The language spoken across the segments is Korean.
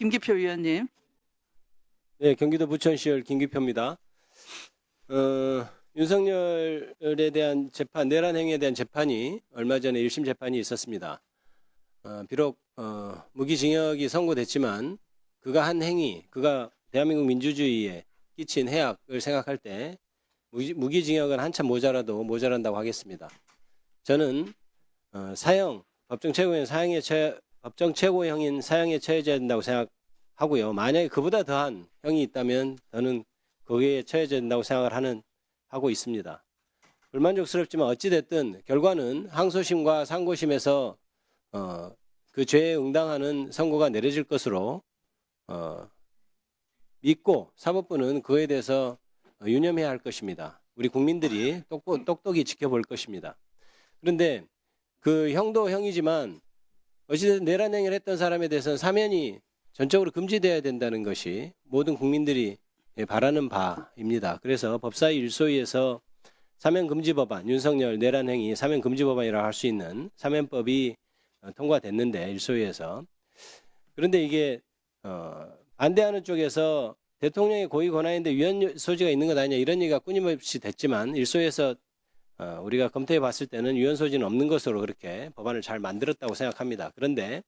김기표 의원님. 네, 경기도 부천시열 김기표입니다. 윤석열에 대한 재판, 내란 행위에 대한 재판이 얼마 전에 1심 재판이 있었습니다. 비록 무기징역이 선고됐지만 그가 한 행위, 그가 대한민국 민주주의에 끼친 해악을 생각할 때 무기징역은 한참 모자란다고 하겠습니다. 저는 사형, 법정 최고형인 사형에 처해져야 된다고 생각하고요. 만약에 그보다 더한 형이 있다면 저는 거기에 처해져야 된다고 생각을 하고 있습니다. 불만족스럽지만 어찌됐든 결과는 항소심과 상고심에서 그 죄에 응당하는 선고가 내려질 것으로 믿고 사법부는 그에 대해서 유념해야 할 것입니다. 우리 국민들이 똑똑히 지켜볼 것입니다. 그런데 그 형도 형이지만 어찌됐든 내란 행위를 했던 사람에 대해서는 사면이 전적으로 금지되어야 된다는 것이 모든 국민들이 바라는 바입니다. 그래서 법사위 일소위에서 사면금지법안, 윤석열 내란 행위 사면금지법안이라고 할 수 있는 사면법이 통과됐는데 일소위에서. 그런데 이게 반대하는 쪽에서 대통령의 고위 권한인데 위헌 소지가 있는 것 아니냐 이런 얘기가 끊임없이 됐지만 일소에서 우리가 검토해 봤을 때는 위헌 소지는 없는 것으로 그렇게 법안을 잘 만들었다고 생각합니다. 그런데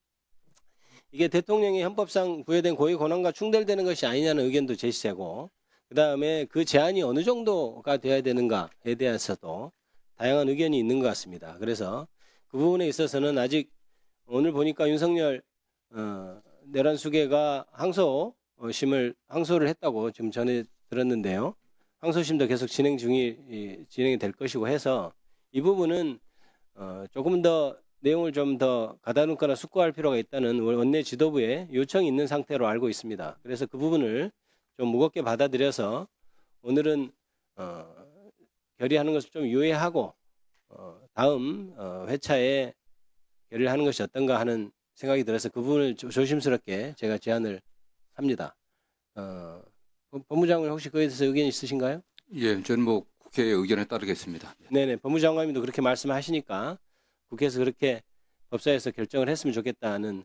이게 대통령이 헌법상 부여된 고위 권한과 충돌되는 것이 아니냐는 의견도 제시되고, 그다음에 그 제한이 어느 정도가 돼야 되는가에 대해서도 다양한 의견이 있는 것 같습니다. 그래서 그 부분에 있어서는 아직 오늘 보니까 윤석열 내란 수계가 항소를 했다고 지금 전에 들었는데요. 항소심도 계속 진행이 될 것이고 해서 이 부분은 조금 더 내용을 좀 더 가다듬거나 숙고할 필요가 있다는 원내 지도부의 요청이 있는 상태로 알고 있습니다. 그래서 그 부분을 좀 무겁게 받아들여서 오늘은 결의하는 것을 좀 유예하고 다음 회차에 결의하는 것이 어떤가 하는 생각이 들어서 그 부분을 조심스럽게 제가 제안을 합니다. 법무장관 혹시 그에 대해서 의견 있으신가요? 예, 저는 뭐 국회의 의견에 따르겠습니다. 네네, 법무장관님도 그렇게 말씀하시니까 국회에서 그렇게 법사위에서 결정을 했으면 좋겠다는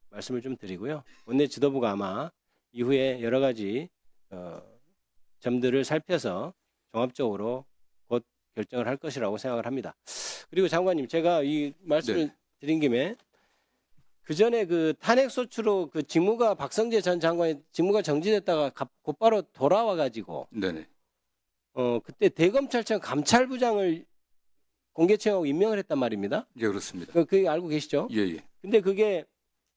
말씀을 좀 드리고요. 원내 지도부가 아마 이후에 여러 가지 점들을 살펴서 종합적으로 곧 결정을 할 것이라고 생각을 합니다. 그리고 장관님, 제가 이 말씀을 드린 김에 그 전에 그 탄핵 소추로 그 직무가 박성재 전 장관이 직무가 정지됐다가 곧바로 돌아와 가지고 네네. 그때 대검찰청 감찰부장을 공개청하고 임명을 했단 말입니다. 예, 그렇습니다. 그거 알고 계시죠? 예, 예. 근데 그게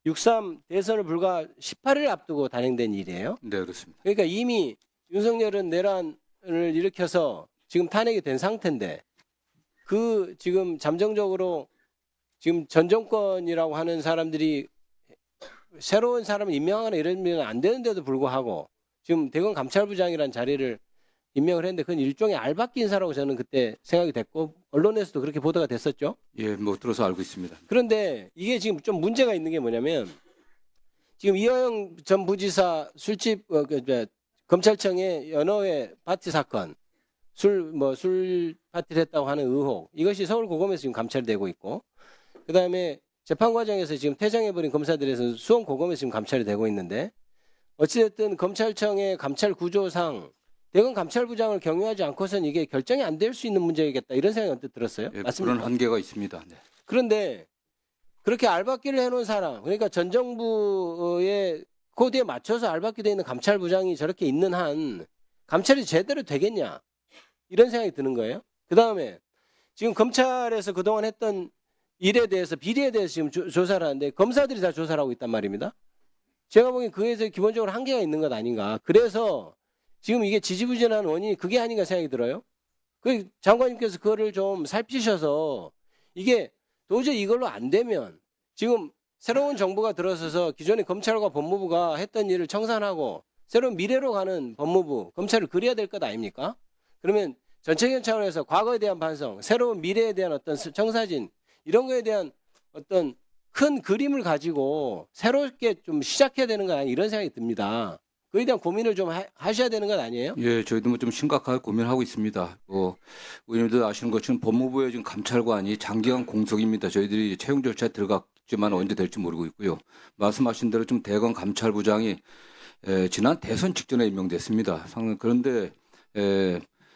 6.3 대선을 불과 18일 앞두고 단행된 일이에요. 네, 그렇습니다. 그러니까 이미 윤석열은 내란을 일으켜서 지금 탄핵이 된 상태인데 그 지금 잠정적으로 지금 전 정권이라고 하는 사람들이 새로운 사람을 임명하거나 이러면 안 되는데도 불구하고 지금 대검 감찰부장이라는 자리를 임명을 했는데 그건 일종의 알박기 인사라고 저는 그때 생각이 됐고 언론에서도 그렇게 보도가 됐었죠. 예, 뭐 들어서 알고 있습니다. 그런데 이게 지금 좀 문제가 있는 게 뭐냐면 지금 이화영 전 부지사 술집 검찰청의 연어회 파티 사건 술 파티를 했다고 하는 의혹 이것이 서울고검에서 지금 감찰되고 있고 그다음에 재판 과정에서 지금 퇴장해버린 검사들에서 수원고검에서 지금 감찰이 되고 있는데 어찌됐든 검찰청의 감찰 구조상 대검 감찰부장을 경유하지 않고선 이게 결정이 안 될 수 있는 문제이겠다 이런 생각이 언뜻 들었어요. 예, 맞습니까? 그런 한계가 있습니다. 네. 그런데 그렇게 알박기를 해놓은 사람, 그러니까 전 정부의 코드에 맞춰서 알박기 돼 있는 감찰부장이 저렇게 있는 한 감찰이 제대로 되겠냐 이런 생각이 드는 거예요. 그 다음에 지금 검찰에서 그동안 했던 일에 대해서 비리에 대해서 지금 조사를 하는데 검사들이 다 조사를 하고 있단 말입니다. 제가 보기엔 그에서 기본적으로 한계가 있는 것 아닌가. 그래서 지금 이게 지지부진한 원인이 그게 아닌가 생각이 들어요. 그 장관님께서 그거를 좀 살피셔서 이게 도저히 이걸로 안 되면 지금 새로운 정부가 들어서서 기존의 검찰과 법무부가 했던 일을 청산하고 새로운 미래로 가는 법무부, 검찰을 그려야 될 것 아닙니까? 그러면 전체적인 차원에서 과거에 대한 반성, 새로운 미래에 대한 어떤 청사진 이런 거에 대한 어떤 큰 그림을 가지고 새롭게 좀 시작해야 되는 거 아니냐 이런 생각이 듭니다. 그에 대한 고민을 좀 하셔야 되는 것 아니에요? 예, 저희도 뭐 좀 심각하게 고민하고 있습니다. 의원님들 아시는 것처럼 법무부의 지금 감찰관이 장기간 공석입니다. 저희들이 채용 절차에 들어갔기 있지만 언제 될지 모르고 있고요. 말씀하신 대로 좀 대검 감찰부장이 지난 대선 직전에 임명됐습니다. 그런데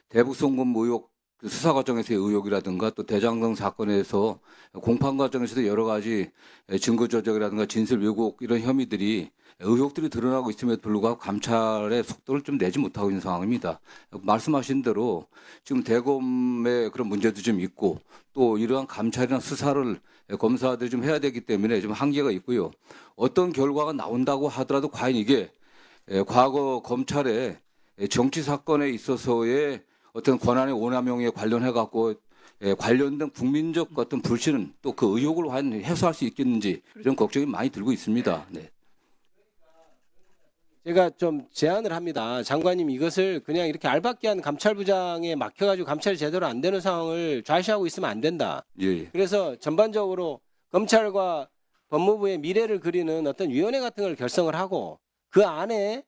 대북송금 모욕 그 수사 과정에서의 의혹이라든가 또 대장동 사건에서 공판 과정에서도 여러 가지 증거 조작이라든가 진술 왜곡 이런 혐의들이 의혹들이 드러나고 있음에도 불구하고 감찰의 속도를 좀 내지 못하고 있는 상황입니다. 말씀하신 대로 지금 대검의 그런 문제도 좀 있고 또 이러한 감찰이나 수사를 검사들이 좀 해야 되기 때문에 좀 한계가 있고요. 어떤 결과가 나온다고 하더라도 과연 이게 과거 검찰의 정치 사건에 있어서의 어떤 권한의 오남용에 관련해 갖고 관련된 국민적 어떤 불신은 또 그 의혹을 과연 해소할 수 있겠는지 이런 걱정이 많이 들고 있습니다. 네. 제가 좀 제안을 합니다. 장관님 이것을 그냥 이렇게 알박기한 감찰부장에 막혀가지고 감찰이 제대로 안 되는 상황을 좌시하고 있으면 안 된다. 예. 그래서 전반적으로 검찰과 법무부의 미래를 그리는 어떤 위원회 같은 걸 결성을 하고 그 안에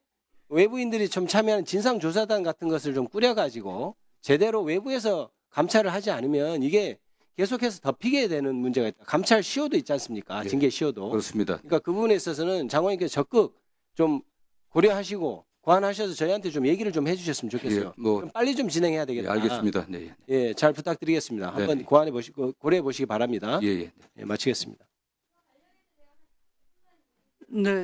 외부인들이 좀 참여하는 진상조사단 같은 것을 좀 꾸려가지고 제대로 외부에서 감찰을 하지 않으면 이게 계속해서 덮이게 되는 문제가 있다. 감찰 시효도 있지 않습니까? 예. 징계 시효도. 그렇습니다. 그러니까 그 부분에 있어서는 장관님께서 적극 좀 고려하시고 고안하셔서 저희한테 좀 얘기를 좀 해주셨으면 좋겠어요. 예, 뭐, 좀 빨리 좀 진행해야 예, 되겠다. 알겠습니다. 네. 예, 잘 부탁드리겠습니다. 한번 네. 고안해 보시고 고려해 보시기 바랍니다. 예, 예. 예, 마치겠습니다. 네.